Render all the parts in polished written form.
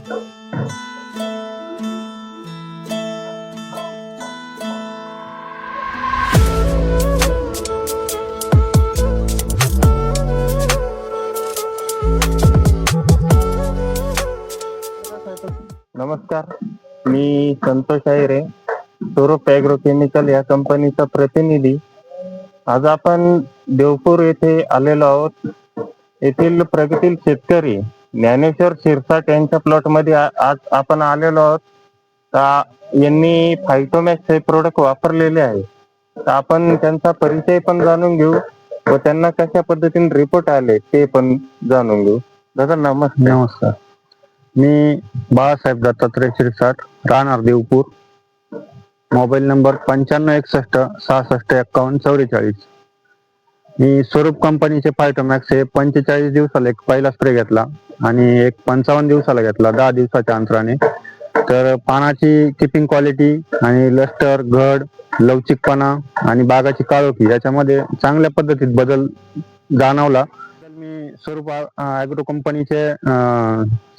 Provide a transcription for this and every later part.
नमस्कार, मी संतोष आहिरे, स्वरूप ॲग्रोकेमिकल या कंपनीचा प्रतिनिधी. आज आपण देवपूर येथे आलेलो आहोत. येथील प्रगतील शेतकरी ज्ञानेश्वर शिरसाट यांच्या प्लॉटमध्ये आज आपण आलेलो आहोत. यांनी फायटोमॅक्स हे प्रोडक्ट वापरलेले आहे. तर आपण त्यांचा परिचय पण जाणून घेऊ व त्यांना कशा पद्धतीने रिपोर्ट आले ते पण जाणून घेऊ. दादा नमस्कार. नमस्कार, मी बाळासाहेब दत्तात्रय शिरसाट, राहणार देवपूर. Mobile number 9561665144. मी स्वरूप कंपनीचे फायटोमॅक्स हे 45 दिवसाला एक पहिला स्प्रे घेतला आणि एक 55 दिवसाला घेतला, 10 दिवसाच्या अंतराने. तर पानाची किपिंग क्वालिटी आणि लस्टर, घड, लवचिकपणा आणि बागाची काळोखी याच्यामध्ये चांगल्या पद्धतीत बदल जाणवला. मी स्वरूप ॲग्रो कंपनीचे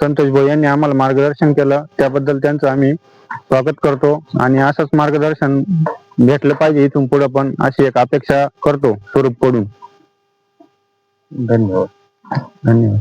संतोष भाऊ यांनी आम्हाला मार्गदर्शन केलं, त्याबद्दल त्यांचं आम्ही स्वागत करतो आणि असंच मार्गदर्शन भेटलं पाहिजे इथून पुढे पण, अशी एक अपेक्षा करतो स्वरूप कडून. धन्यवाद. धन्यवाद.